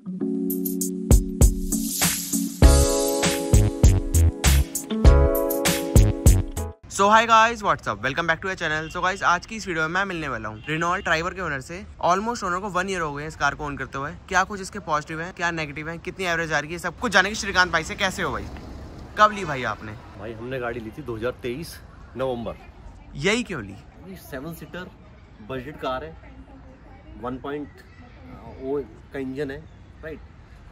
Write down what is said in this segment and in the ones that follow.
So hi guys, what's up, welcome back to a channel. So guys, आज की इस video में मैं मिलने वाला हूँ रेनॉल्ट ड्राइवर के ओनर से। ऑलमोस्ट ओनर को 1 ईयर हो गए इस कार को ओन करते हुए। क्या कुछ इसके पॉजिटिव है, क्या नेगेटिव है, कितनी एवरेज आ रही है, सब कुछ जाने की श्रीकांत भाई से। कैसे हो भाई? कब ली भाई आपने? भाई हमने गाड़ी ली थी 2023 नवंबर। यही क्यों ली? 7 सीटर बजट कार है, 1.0 का इंजन है, राइट।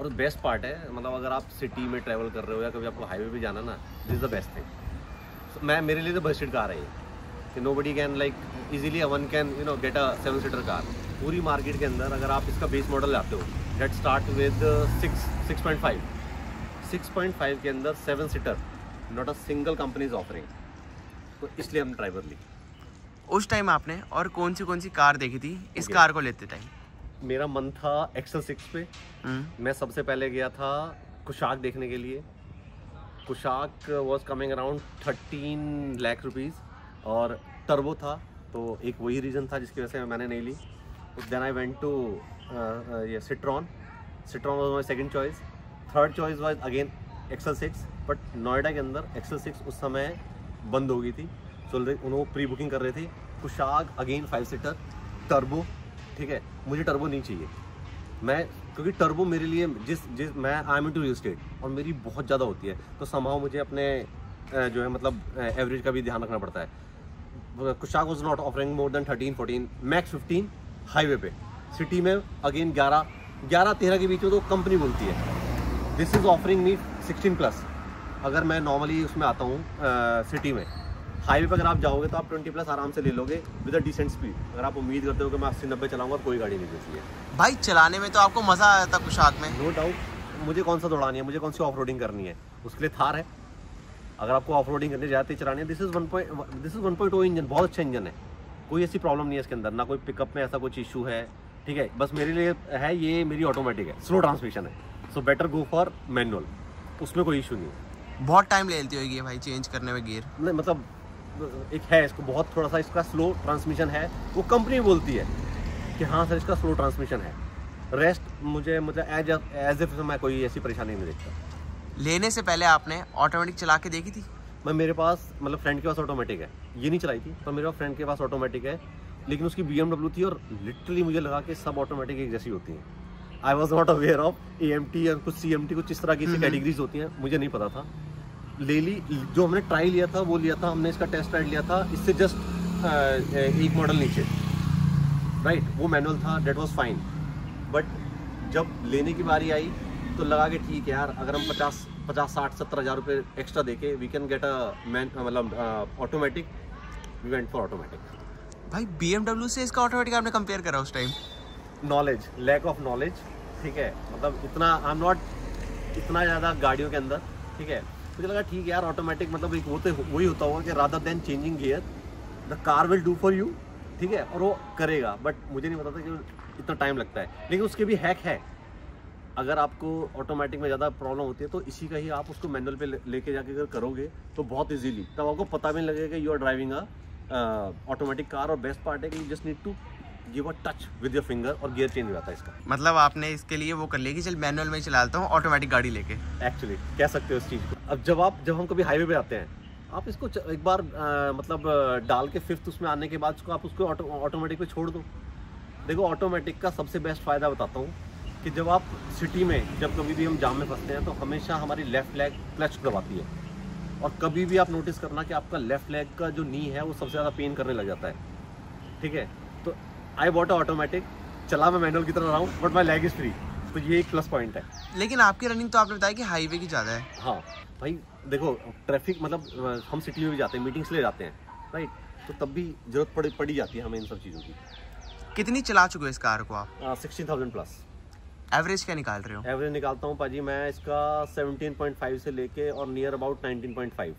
और बेस्ट पार्ट है, मतलब अगर आप सिटी में ट्रैवल कर रहे हो या कभी आपको हाईवे पे जाना ना, this is the best thing. मेरे लिए तो बजट कार है ये, कि nobody can like easily one can get a 7 seater car. पूरी मार्केट के अंदर अगर आप इसका बेस मॉडल लाते हो, डेट स्टार्ट विद 6.5 के अंदर 7 seater, not a single company is offering. तो इसलिए हमने ड्राइवर ली। उस टाइम आपने और कौन सी कार देखी थी इस कार को लेते टाइम? मेरा मन था XL6 पे। मैं सबसे पहले गया था कुशाक देखने के लिए। Kushaq was coming around 13 lakh rupees और टर्बो था, तो एक वही रीज़न था जिसकी वजह से मैंने नहीं ली। देन आई वेंट टू ये Citroen was my second choice. Third choice was again XL6, but Noida के अंदर XL6 उस समय बंद हो गई थी, तो उन्होंने प्री बुकिंग कर रहे थे। कुशाक अगेन 5 सीटर टर्बो, ठीक है। मुझे टर्बो नहीं चाहिए, क्योंकि टर्बो मेरे लिए मैं I am into real estate और मेरी बहुत ज़्यादा होती है, तो समहाउ मुझे अपने जो है मतलब एवरेज का भी ध्यान रखना पड़ता है। Kushaq was not offering more than 13-14, max 15 highway पे। सिटी में अगेन 11-13 के बीच में तो कंपनी बोलती है। This is offering me 16+। अगर मैं नॉर्मली उसमें आता हूँ सिटी में, हाईवे पर अगर आप जाओगे तो आप 20+ आराम से ले लोगे विद अ डिसेंट स्पीड। अगर आप उम्मीद करते हो कि मैं 80-90 चलाऊंगा तो कोई गाड़ी नहीं देती है भाई। चलाने में तो आपको मजा आया था कुशाक में, नो डाउट। मुझे कौन सा दौड़ानी है, मुझे कौन सी ऑफ रोडिंग करनी है, उसके लिए थार है। अगर आपको ऑफ रोडिंग करने जाते ही चलानी है, दिस इज 1.0 इंजन, बहुत अच्छा इंजन है, कोई ऐसी प्रॉब्लम नहीं है इसके अंदर, ना कोई पिकअप में ऐसा कुछ इशू है, ठीक है। बस मेरे लिए है, ये मेरी ऑटोमेटिक है, स्लो ट्रांसमिशन है, so better go for manual, उसमें कोई इशू नहीं है। बहुत टाइम ले लेती होगी भाई चेंज करने में गियर? नहीं, मतलब एक है इसको बहुत थोड़ा सा इसका स्लो ट्रांसमिशन है, वो कंपनी बोलती है कि हाँ सर इसका स्लो ट्रांसमिशन है। रेस्ट मुझे मतलब एज इफ मैं कोई ऐसी परेशानी नहीं देखता। लेने से पहले आपने ऑटोमेटिक चला के देखी थी? मेरे पास मतलब फ्रेंड के पास ऑटोमेटिक है, ये नहीं चलाई थी, पर मेरे पास फ्रेंड के पास ऑटोमेटिक है, लेकिन उसकी BMW थी और लिटरली मुझे लगा कि सब ऑटोमेटिक एक जैसी होती हैं। I was not aware of AMT और कुछ CMT, कुछ इस तरह की कैटेगरीज होती हैं, मुझे नहीं पता था। ले ली, जो हमने ट्राई लिया था वो लिया था हमने, इसका टेस्ट राइड लिया था इससे जस्ट एक मॉडल नीचे, राइट। वो मैनुअल था, डेट वाज फाइन। बट जब लेने की बारी आई तो लगा कि ठीक है यार, अगर हम 50-60-70 हज़ार रुपये एक्स्ट्रा देके वी कैन गेट मतलब automatic, we went for automatic. भाई BMW से इसका ऑटोमेटिक आपने कंपेयर करा उस time? Knowledge, lack of knowledge, ठीक है। मतलब इतना आई एम नॉट इतना ज़्यादा गाड़ियों के अंदर, ठीक है। मुझे लगा ठीक है यार, ऑटोमेटिक मतलब एक वही होता होगा कि rather than changing gear the car will do for you, ठीक है, और वो करेगा। बट मुझे नहीं पता था कि इतना टाइम लगता है, लेकिन उसके भी हैक है। अगर आपको ऑटोमेटिक में ज़्यादा प्रॉब्लम होती है तो इसी का ही आप उसको मैनुअल पे लेके जाके अगर करोगे तो बहुत इजीली, तब आपको पता भी नहीं लगेगा कि you are driving a automatic car. और बेस्ट पार्ट है कि you just need to give a touch with your finger और गियर चेंज हो जाता है इसका। मतलब आपने इसके लिए वो कर लिया कि चल मैनुअल में ही चला लेता हूँ ऑटोमेटिक गाड़ी लेके। एक्चुअली कह सकते हो इस चीज़ को। अब जब हम कभी हाईवे पे आते हैं, आप इसको एक बार मतलब डाल के 5th उसमें आने के बाद आप उसको ऑटोमेटिक पे छोड़ दो। देखो, ऑटोमेटिक का सबसे बेस्ट फ़ायदा बताता हूँ कि जब आप सिटी में जब कभी भी हम जाम में फंसते हैं तो हमेशा हमारी लेफ्ट लेग क्लच दबाती है, और कभी भी आप नोटिस करना कि आपका लेफ्ट लेग का जो नी है वो सबसे ज़्यादा पेन करने लग जाता है, ठीक है। तो आई बॉट ऑटोमेटिक, चला मैं मैनुअल की तरह रहा हूँ, but my leg is free, तो ये एक प्लस पॉइंट है। लेकिन आपकी रनिंग तो आपने बताया कि हाईवे की ज़्यादा है। हाँ भाई, देखो ट्रैफिक मतलब हम सिटी में भी जाते हैं, मीटिंग्स ले जाते हैं, राइट, तो तब भी जरूरत पड़ी जाती है हमें इन सब चीज़ों की। कितनी चला चुके हो इस कार को आप? 16,000+। एवरेज क्या निकाल रहे हो? एवरेज निकालता हूँ पाजी मैं इसका 17.5 से लेके और नियर अबाउट 19.5।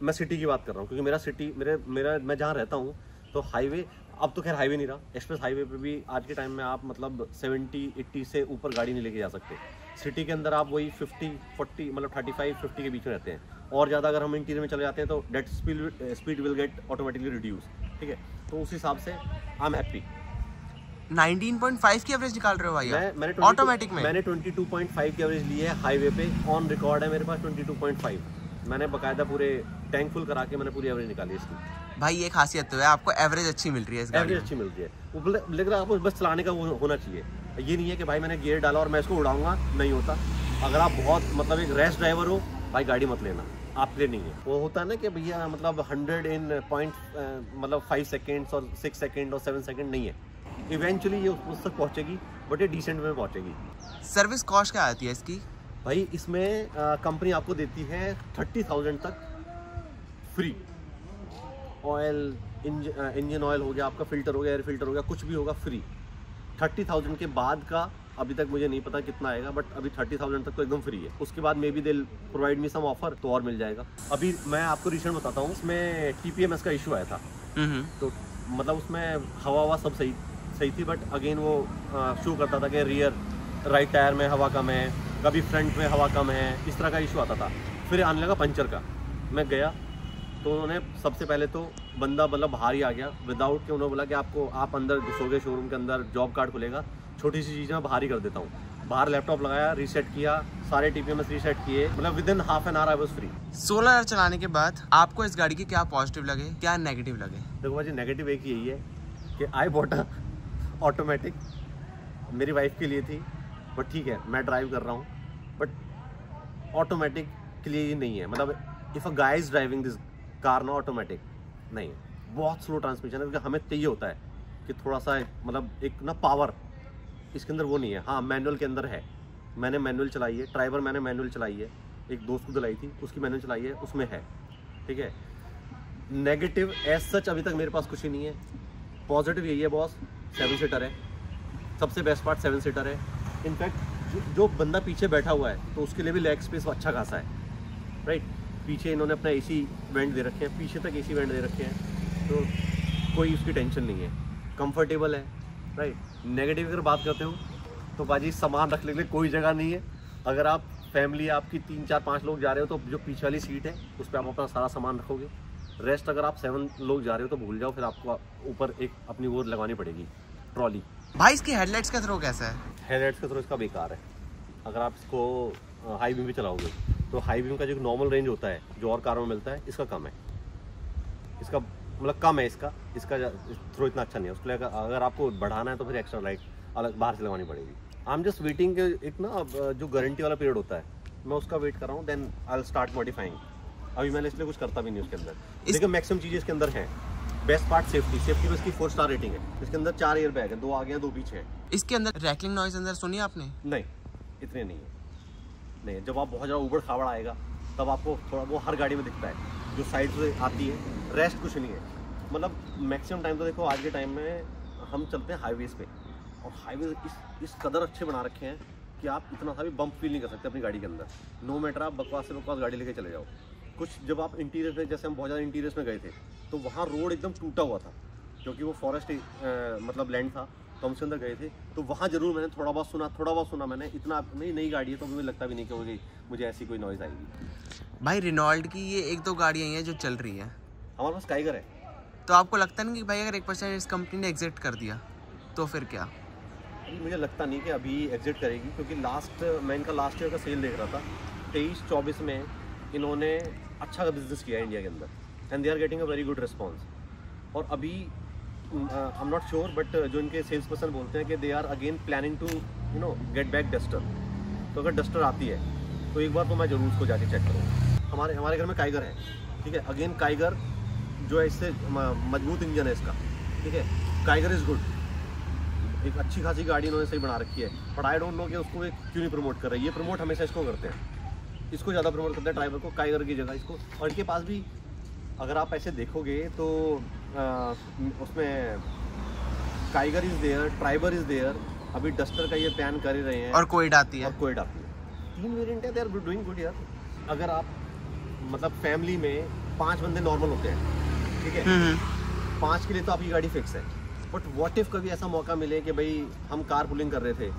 मैं सिटी की बात कर रहा हूँ, क्योंकि मेरा सिटी मेरा मैं जहाँ रहता हूँ तो हाईवे, अब तो खैर हाईवे नहीं रहा, एक्सप्रेस हाईवे पे भी आज के टाइम में आप मतलब 70-80 से ऊपर गाड़ी नहीं लेके जा सकते। सिटी के अंदर आप वही 50-40 मतलब 35-50 के बीच में रहते हैं, और ज़्यादा अगर हम इंटीरियर में चले जाते हैं तो that speed will get automatically reduce, ठीक है। तो उस हिसाब से आई एम हैप्पी। 19.5 की एवरेज निकाल रहे हो भाई मैंने ऑटोमेटिक में? मैंने 22.5 की एवरेज ली है हाईवे पे, ऑन रिकॉर्ड है मेरे पास 22.5। मैंने बकायदा पूरे टैंक फुल करा के मैंने पूरी एवरेज निकाली इसकी। भाई ये खासियत तो है, आपको एवरेज अच्छी मिल रही है इस गाड़ी में। एवरेज अच्छी मिल रही है, वो लग रहा है आपको बस चलाने का वो होना चाहिए। ये नहीं है कि भाई मैंने गियर डाला और मैं इसको उड़ाऊंगा, नहीं होता। अगर आप बहुत मतलब एक रेस ड्राइवर हो भाई गाड़ी मत लेना, आपके लिए नहीं है। वो होता है ना कि भैया मतलब 100 इन मतलब 5 सेकेंड्स और 6 सेकेंड और 7 सेकेंड नहीं है। इवेंचुअली ये उस तक पहुंचेगी, बट ये डिसेंट में पहुंचेगी। सर्विस कॉस्ट क्या आती है इसकी? भाई इसमें कंपनी आपको देती है 30,000 तक फ्री। ऑयल, इंजन ऑयल हो गया आपका, फिल्टर हो गया, एयर फिल्टर हो गया, कुछ भी होगा फ्री। 30,000 के बाद का अभी तक मुझे नहीं पता कितना आएगा, बट अभी 30,000 तक तो एकदम फ्री है। उसके बाद maybe they provide me some offer, तो और मिल जाएगा। अभी मैं आपको रिसेंट बताता हूँ, उसमें TPMS का इशू आया था। तो मतलब उसमें हवा सब सही थी, बट अगेन वो शो करता था कि रियर राइट टायर में हवा कम है, कभी फ्रंट में हवा कम है, इस तरह का इशू आता था। फिर आने लगा पंचर का। मैं गया तो उन्होंने सबसे पहले तो बंदा मतलब बाहर ही आ गया, विदाउट के उन्होंने बोला कि आप अंदर घुसोगे शोरूम के अंदर, जॉब कार्ड खुलेगा, छोटी सी चीज़ मैं बाहर ही कर देता हूँ। बाहर लैपटॉप लगाया, रीसेट किया, सारे TPMS रीसेट किए, मतलब within half an hour I was free. 16 hour चलाने के बाद आपको इस गाड़ी के क्या पॉजिटिव लगे, क्या नेगेटिव लगे? देखो भाई नेगेटिव एक यही है कि आई बॉट ऑटोमेटिक, मेरी वाइफ के लिए थी, बट ठीक है मैं ड्राइव कर रहा हूँ, बट ऑटोमेटिक के लिए ये नहीं है। मतलब if a guy is driving this car ना ऑटोमेटिक नहीं, बहुत स्लो ट्रांसमिशन है, क्योंकि हमें चाहिए होता है कि थोड़ा सा मतलब एक ना पावर इसके अंदर वो नहीं है। हाँ मैनुअल के अंदर है, मैंने मैनुअल चलाई है, ड्राइवर मैंने मैनुअल चलाई है, एक दोस्त को दिलाई थी उसकी मैनुअल चलाई है, उसमें है। ठीक है, नेगेटिव एज सच अभी तक मेरे पास कुछ ही नहीं है। पॉजिटिव यही है बॉस, 7 सीटर है, सबसे बेस्ट पार्ट 7 सीटर है। इनफैक्ट जो बंदा पीछे बैठा हुआ है तो उसके लिए भी लेग स्पेस अच्छा खासा है, राइट। पीछे इन्होंने अपना AC वेंट दे रखे हैं, पीछे तक AC वेंट दे रखे हैं, तो कोई उसकी टेंशन नहीं है, कंफर्टेबल है, राइट। नेगेटिव अगर बात करते हो तो बाजी सामान रखने के लिए कोई जगह नहीं है। अगर आप फैमिली आपकी 3, 4, 5 लोग जा रहे हो तो जो पीछे वाली सीट है उस पर आप अपना सारा सामान रखोगे। रेस्ट अगर आप 7 लोग जा रहे हो तो भूल जाओ, फिर आपको ऊपर एक अपनी वो लगवानी पड़ेगी ट्रॉली। भाई इसकी हेडलाइट्स का थ्रो कैसा है? हेडलाइट्स का थ्रो इसका बेकार है। अगर आप इसको हाई बीम पे चलाओगे तो हाई बीम का जो नॉर्मल रेंज होता है जो और कारों में मिलता है, इसका कम है, इसका मतलब कम है, इसका थ्रो इतना अच्छा नहीं है। उसके लिए अगर आपको बढ़ाना है तो फिर एक्स्ट्रा लाइट अलग बाहर से लगवानी पड़ेगी। आई एम जस्ट वेटिंग, एक ना जो गारंटी वाला पीरियड होता है मैं उसका वेट कर रहा हूँ, then I will start modifying. अभी मैंने इसलिए कुछ करता भी नहीं उसके अंदर, लेकिन मैक्सिमम चीज़ें इसके अंदर हैं। बेस्ट पार्ट सेफ्टी में इसकी 4 स्टार रेटिंग है। इसके अंदर 4 एयर बैग है, 2 आगे हैं 2 पीछे हैं। इसके अंदर रैकलिंग नॉइज अंदर सुनी आपने? नहीं, इतने नहीं है। नहीं, जब आप बहुत ज़्यादा उबड़ खाबड़ आएगा तब आपको थोड़ा वो हर गाड़ी में दिखता है, जो साइड से आती है, रेस्ट कुछ नहीं है। मतलब मैक्सिमम टाइम तो देखो आज के टाइम में हम चलते हैं हाईवेज़ पे, और हाईवे इस कदर अच्छे बना रखे हैं कि आप इतना सा भी बम्प फील नहीं कर सकते अपनी गाड़ी के अंदर। नो मैटर आप बकवास से बकवास गाड़ी लेके चले जाओ। कुछ जब आप इंटीरियर में, जैसे हम बहुत ज़्यादा इंटीरियर्स में गए थे तो वहाँ रोड एकदम टूटा हुआ था, क्योंकि वो फॉरेस्ट मतलब लैंड था, तो हम उसके अंदर गए थे। तो वहाँ ज़रूर मैंने थोड़ा बहुत सुना मैंने, इतना नई गाड़ी है तो मुझे लगता भी नहीं कि मुझे ऐसी कोई नॉइज़ आएगी। भाई रेनॉल्ट की ये 1-2 गाड़ियाँ हैं जो चल रही हैं, हमारे पास टाइगर है। तो आपको लगता नहीं कि भाई अगर 1% इस कंपनी ने एग्जिट कर दिया तो फिर क्या? मुझे लगता नहीं कि अभी एग्जिट करेगी, क्योंकि मैं इनका लास्ट ईयर का सेल देख रहा था, 23-24 में इन्होंने अच्छा बिजनेस किया है इंडिया के अंदर, and they are getting a very good response. और अभी I am not sure, but जो इनके सेल्स पर्सन बोलते हैं कि they are again planning to get back Duster. तो अगर डस्टर आती है तो एक बार तो मैं जरूर उसको जाके चेक करूँगा। हमारे घर में काइगर है, ठीक है। अगेन काइगर जो है इससे मजबूत इंजन है इसका, ठीक है। काइगर इज़ गुड, एक अच्छी खासी गाड़ी इन्होंने सही बना रखी है, बट आई डोंट नो कि उसको क्यों नहीं प्रमोट कर रहे हैं। ये प्रमोट हमेशा इसको करते हैं, इसको ज़्यादा प्रमोट करते हैं ड्राइवर को, काइगर की जगह इसको। और इनके पास भी अगर आप ऐसे देखोगे तो उसमें Kiger is there, Triber is there, अभी डस्टर का ये प्लान कर ही रहे हैं, और कोई आती है, 3 वेरिएंट है, दे आर डूइंग गुड यार। अगर आप मतलब फैमिली में 5 बंदे नॉर्मल होते हैं, ठीक है, 5 के लिए तो आपकी गाड़ी फिक्स है। बट व्हाट इफ कभी ऐसा मौका मिले कि भाई हम कार पुलिंग कर रहे थे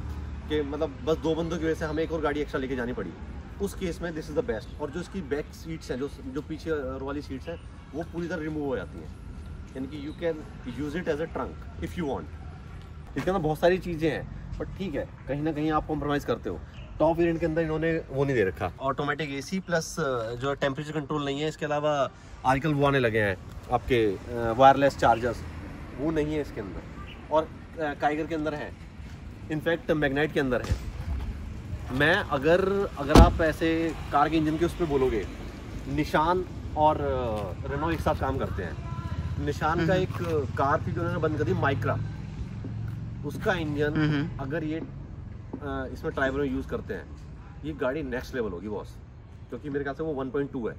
कि मतलब बस 2 बंदों की वजह से हमें एक और गाड़ी एक्स्ट्रा लेके जानी पड़ी, उस केस में दिस इज़ द बेस्ट। और जो इसकी बैक सीट्स हैं, जो पीछे वाली सीट्स हैं, वो पूरी तरह रिमूव हो जाती हैं, यानी कि you can use it as a trunk if you want. इसके अंदर बहुत सारी चीज़ें हैं, बट ठीक है, कहीं ना कहीं आप कॉम्प्रोमाइज़ करते हो। टॉप वेरिएंट के अंदर इन्होंने वो नहीं दे रखा, ऑटोमेटिक एसी प्लस जो टेम्परेचर कंट्रोल नहीं है। इसके अलावा आजकल वो आने लगे हैं आपके वायरलेस चार्जर्स, वो नहीं है इसके अंदर। और काइगर के अंदर है, इनफैक्ट मैग्नाइट के अंदर है। मैं अगर आप ऐसे कार के इंजन के उस पर बोलोगे, निशान और रेनो एक साथ काम करते हैं। निशान का एक कार थी जो उन्होंने बंद कर दी, माइक्रा, उसका इंजन अगर ये इसमें ट्राइबर में यूज़ करते हैं, ये गाड़ी नेक्स्ट लेवल होगी बॉस, क्योंकि मेरे ख्याल से वो 1.2 है,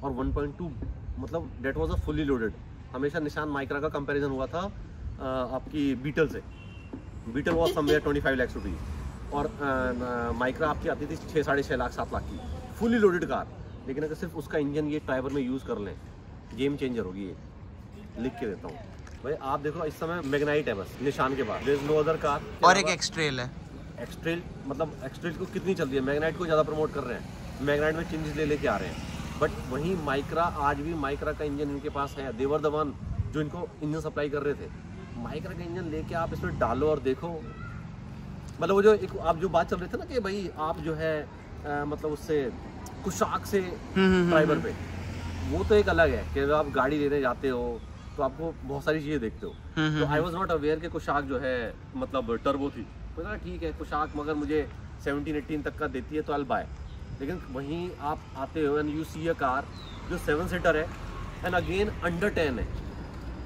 और 1.2 मतलब that was a fully loaded. हमेशा निशान माइक्रा का कंपैरिजन हुआ था आपकी बीटल से। Beetle was somewhere 25 lakh rupees, और माइक्रा आपकी आती थी 6-6.5 लाख 7 लाख की फुल्ली लोडेड कार। लेकिन अगर सिर्फ उसका इंजन ये ट्राइबर में यूज़ कर लें, गेम चेंजर होगी ये, लिख के देता हूँ भाई। आप देखो इस समय मैग्नाइट है बस निशान के बाद, there is no other car. और एक एक्सट्रेल है। एक्सट्रेल मतलब एक्सट्रेल को कितनी चल रही है, मैग्नाइट को ज़्यादा प्रमोट कर रहे हैं, मैग्नाइट में चेंजेस लेके आ रहे हैं। बट वहीं माइक्रा, आज भी माइक्रा का इंजन इनके पास है, देवर द वन जो इनको इंजन सप्लाई कर रहे थे। माइक्रा का इंजन लेके आप इसमें डालो और देखो, मतलब वो जो एक आप जो बात चल रहे थे ना कि भाई आप जो है मतलब उससे कुशाक से ड्राइवर पे, वो तो एक अलग है कि आप गाड़ी लेने जाते हो तो आपको बहुत सारी चीज़ें देखते हो। तो आई वॉज नॉट अवेयर कि कुशाक जो है मतलब टर्बो थी, तो ठीक है कुशाक मगर मुझे 17-18 तक का देती है तो आई बाय। लेकिन वहीं आप आते हो and you see a car जो 7 सीटर है एंड अगेन अंडर 10 है।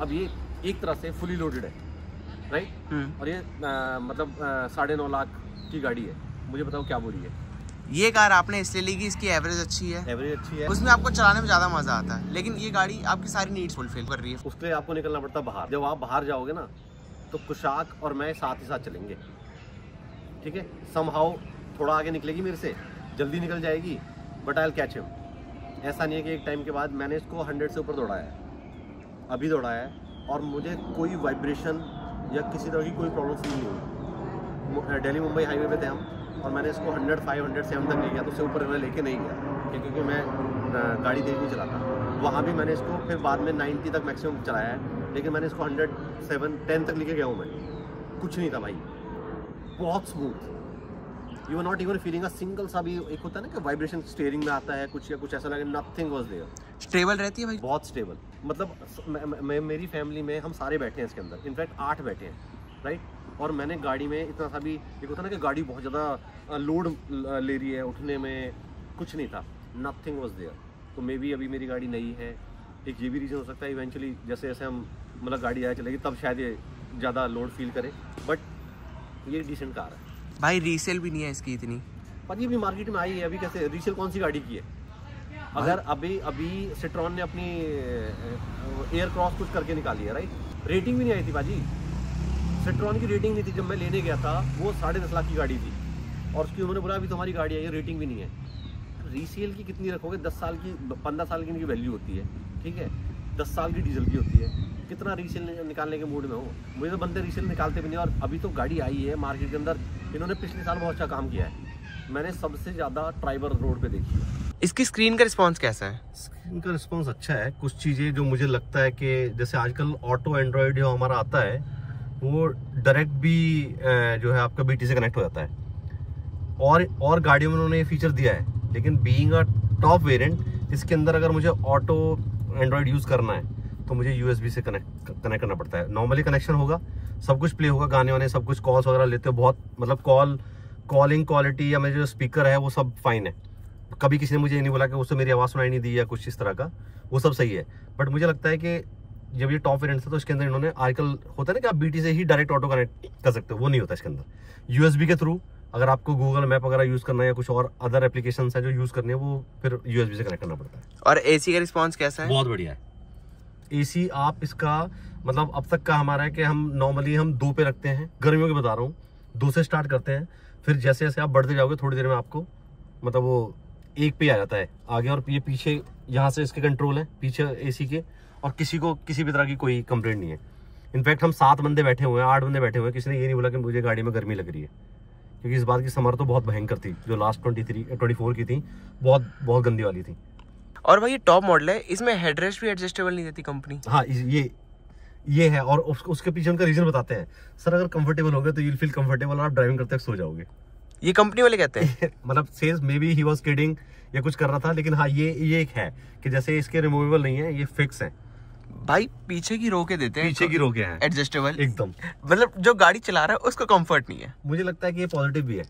अब ये एक तरह से फुली लोडेड है, राइट? और ये मतलब 9.5 लाख की गाड़ी है। मुझे बताओ क्या बोली है? ये कार आपने इसलिए ली कि इसकी एवरेज अच्छी है, उसमें आपको चलाने में ज़्यादा मज़ा आता है, लेकिन ये गाड़ी आपकी सारी नीड्स फुलफिल कर रही है। उसके लिए आपको निकलना पड़ता है बाहर। जब आप बाहर जाओगे ना तो कुशाक और मैं साथ ही साथ चलेंगे, ठीक है? समहाउ थोड़ा आगे निकलेगी मेरे से, जल्दी निकल जाएगी, but I will catch him. ऐसा नहीं है कि एक टाइम के बाद मैंने इसको 100 से ऊपर दौड़ाया है, अभी दौड़ाया है, और मुझे कोई वाइब्रेशन या किसी तरह की कोई प्रॉब्लम फील नहीं हुई। दिल्ली मुंबई हाईवे पे थे हम, और मैंने इसको 105, 107 तक ले गया, तो उससे ऊपर मैं लेके नहीं गया क्योंकि मैं गाड़ी तेज नहीं चलाता। वहाँ भी मैंने इसको फिर बाद में 90 तक मैक्सिमम चलाया है, लेकिन मैंने इसको 107, 10 तक लेके गया हूँ मैं। कुछ नहीं था भाई, बहुत smooth. You are not even feeling a single सा भी, एक होता है ना कि वाइब्रेशन स्टीयरिंग में आता है कुछ या कुछ ऐसा लगे, नथिंग वाज देयर। स्टेबल रहती है भाई, बहुत स्टेबल। मतलब मेरी फैमिली में हम सारे बैठे हैं इसके अंदर, इनफैक्ट 8 बैठे हैं, राइट? और मैंने गाड़ी में इतना सा भी, एक होता है ना कि गाड़ी बहुत ज़्यादा लोड ले रही है उठने में, कुछ नहीं था, नथिंग वाज देयर। तो मे बी अभी मेरी गाड़ी नई है, एक ये भी रीज़न हो सकता है। इवेंचुअली जैसे जैसे हम मतलब गाड़ी आए चलेगी तब शायद ये ज़्यादा लोड फील करे, बट ये डिसेंट कार है भाई। रीसेल भी नहीं है इसकी इतनी, पर ये भी मार्केट में आई है अभी। कैसे रीसेल कौन सी गाड़ी की है? अगर अभी सिट्रॉन ने अपनी एयर क्रॉस कुछ करके निकाली है, राइट? रेटिंग भी नहीं आई थी बाजी, सिट्रॉन की रेटिंग नहीं थी। जब मैं लेने गया था वो 10.5 लाख की गाड़ी थी, और उसकी उन्होंने बोला अभी तुम्हारी गाड़ी है, ये रेटिंग भी नहीं है। रीसेल की कितनी रखोगे? 10 साल की, 15 साल की इनकी वैल्यू होती है, ठीक है? 10 साल की डीजल की होती है। कितना रीसेल निकालने के मूड में हो? मुझे तो बंदे रीसेल निकालते भी नहीं। और अभी तो गाड़ी आई है मार्केट के अंदर, इन्होंने पिछले साल बहुत अच्छा काम किया है। मैंने सबसे ज़्यादा ट्राइबर रोड पे देखी है। इसकी स्क्रीन का रिस्पॉन्स कैसा है? स्क्रीन का रिस्पॉन्स अच्छा है। कुछ चीज़ें जो मुझे लगता है कि जैसे आजकल ऑटो एंड्रॉयड जो हमारा आता है वो डायरेक्ट भी जो है आपका BT से कनेक्ट हो जाता है, और गाड़ियों में उन्होंने ये फीचर दिया है। लेकिन बीइंग अ टॉप वेरिएंट, इसके अंदर अगर मुझे ऑटो एंड्रॉयड यूज़ करना है तो मुझे USB से कनेक्ट करना पड़ता है। नॉर्मली कनेक्शन होगा, सब कुछ प्ले होगा, गाने वाने सब कुछ, कॉल्स वगैरह लेते हो, बहुत मतलब कॉलिंग क्वालिटी या मेरे जो स्पीकर है वो सब फाइन है। कभी किसी ने मुझे ये नहीं बोला कि उससे मेरी आवाज़ सुनाई नहीं दी या कुछ इस तरह का, वो सब सही है। बट मुझे लगता है कि जब ये टॉप वेरिएंट था तो इसके अंदर इन्होंने, आजकल होता है ना कि आप BT से ही डायरेक्ट ऑटो कनेक्ट कर सकते हो, वो नहीं होता इसके अंदर। USB के थ्रू अगर आपको गूगल मैप वगैरह यूज़ करना है या कुछ और अदर एप्लीकेशन है जो यूज़ करनी है, वो फिर USB से कनेक्ट करना पड़ता है। और AC का रिस्पॉन्स कैसा है? बहुत बढ़िया है। AC आप इसका मतलब अब तक का हमारा है कि हम नॉर्मली 2 पे रखते हैं, गर्मियों की बता रहा हूँ, 2 से स्टार्ट करते हैं, फिर जैसे जैसे आप बढ़ते जाओगे थोड़ी देर में आपको मतलब वो 1 पे आ जाता है आगे, और ये पीछे यहाँ से इसके कंट्रोल है पीछे AC के, और किसी को किसी भी तरह की कोई कंप्लेंट नहीं है। इनफैक्ट हम 7 बंदे बैठे हुए हैं, 8 बंदे बैठे हुए हैं, किसी ने ये नहीं बोला कि मुझे गाड़ी में गर्मी लग रही है, क्योंकि इस बात की समर तो बहुत भयंकर थी, जो लास्ट 24 की थी, बहुत गंदी वाली थी। और भाई ये टॉप मॉडल है, इसमें हेडरेस्ट भी एडजस्टेबल नहीं देती कंपनी। हाँ, ये है। और उसके पीछे उनका रीजन बताते हैं, सर अगर कंफर्टेबल हो गए तो यू विल फील कंफर्टेबल और आप ड्राइविंग करते वक्त सो जाओगे। ये कंपनी वाले कहते हैं। मतलब sales maybe he was kidding या कुछ कर रहा था, लेकिन हाँ ये एक है कि जैसे इसके रिमूवेबल नहीं है, ये फिक्स है भाई। पीछे की रोके देते हैं, पीछे की रोके हैं एडजस्टेबल एकदम। मतलब जो गाड़ी चला रहा है उसको कंफर्ट नहीं है। मुझे लगता है कि ये पॉजिटिव भी है,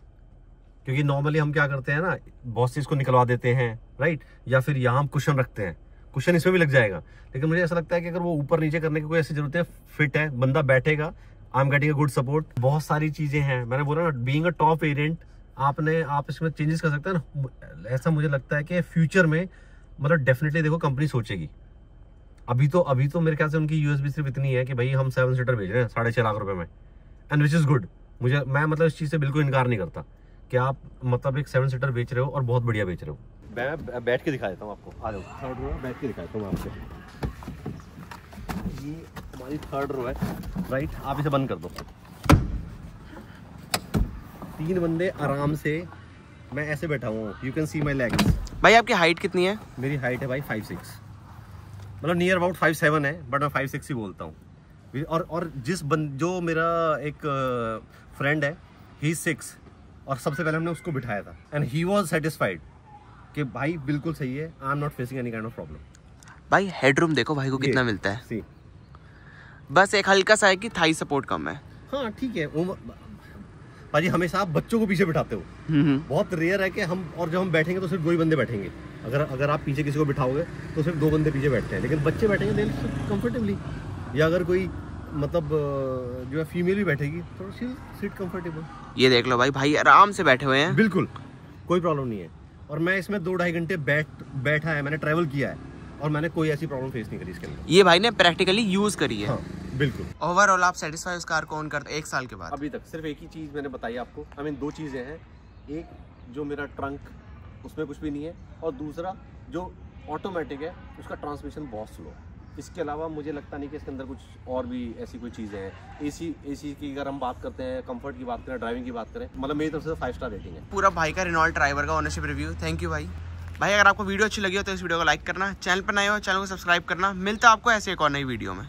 क्योंकि नॉर्मली हम क्या करते हैं ना, बहुत सी इसको निकलवा देते हैं राइट, या फिर यहाँ हम कुशन रखते हैं, कुशन इसमें भी लग जाएगा, लेकिन मुझे ऐसा लगता है कि अगर वो ऊपर नीचे करने की कोई ऐसी जरूरत है, फिट है, बंदा बैठेगा, I am getting a good support. बहुत सारी चीजें हैं, मैंने बोला ना, बीइंग अ टॉप वेरिएंट आप इसमें चेंजेस कर सकते हैं ना। ऐसा मुझे लगता है कि फ्यूचर में मतलब डेफिनेटली देखो कंपनी सोचेगी। अभी तो मेरे ख्याल से उनकी यूएसबी सिर्फ इतनी है कि भाई हम 7 सीटर भेज रहे हैं 6.5 लाख रुपए में, एंड विच इज गुड। मैं मतलब इस चीज से बिल्कुल इनकार नहीं करता कि आप मतलब एक 7 सीटर बेच रहे हो और बहुत बढ़िया बेच रहे हो। मैं बैठ के दिखा देता हूँ आपको, आ जाओ थर्ड रो, बैठ के दिखा देता हूँ आपको। ये हमारी थर्ड रो है राइट, आप इसे बंद कर दो। 3 बंदे आराम से, मैं ऐसे बैठा हूँ, you can see my legs. भाई आपकी हाइट कितनी है? मेरी हाइट है भाई 5'6", मतलब नियर अबाउट 5'7" है, बट मैं 5'6" ही बोलता हूँ। और जो मेरा एक फ्रेंड है, ही 6, और सबसे पहले हमने उसको बिठाया था एंड ही वाज सेटिस्फाइड कि भाई बिल्कुल सही है, आई am not facing any kind of problem. भाई हेडरूम देखो भाई को कितना मिलता है। सी बस एक हल्का सा है कि थाई सपोर्ट कम है। हाँ ठीक है, भाजी हमेशा आप बच्चों को पीछे बिठाते हो, बहुत रेयर है कि हम, और जब हम बैठेंगे तो सिर्फ 2 ही बंदे बैठेंगे। अगर आप पीछे किसी को बिठाओगे तो सिर्फ 2 बंदे पीछे बैठते हैं, लेकिन बच्चे बैठेंगे दे कंफर्टेबली, या अगर कोई मतलब जो है फीमेल भी बैठेगी तो सीट कंफर्टेबल। ये देख लो भाई आराम से बैठे हुए हैं, बिल्कुल कोई प्रॉब्लम नहीं है। और मैं इसमें 2-2.5 घंटे बैठा है, मैंने ट्रैवल किया है और मैंने कोई ऐसी प्रॉब्लम फेस नहीं करी इसके अंदर। ये भाई ने प्रैक्टिकली यूज करी है। हाँ, बिल्कुल। ओवरऑल आप सेटिस्फाई उस कार को ओन करते 1 साल के बाद? अभी तक सिर्फ एक ही चीज मैंने बताई आपको, आई मीन 2 चीजें हैं। एक जो मेरा ट्रंक, उसमें कुछ भी नहीं है, और दूसरा जो ऑटोमेटिक है उसका ट्रांसमिशन बहुत स्लो। इसके अलावा मुझे लगता नहीं कि इसके अंदर कुछ और भी ऐसी कोई चीज़ें हैं। एसी की अगर हम बात करते हैं, कंफर्ट की बात करें, ड्राइविंग की बात करें, मतलब मेरी तरफ से 5 स्टार रेटिंग है। पूरा भाई का रेनॉल्ट ड्राइवर का ओनरशिप रिव्यू। थैंक यू भाई। अगर आपको वीडियो अच्छी लगी हो तो इस वीडियो को लाइक करना, चैनल पर नए हो चैनल को सब्सक्राइब करना। मिलता है आपको ऐसे एक और नई वीडियो में।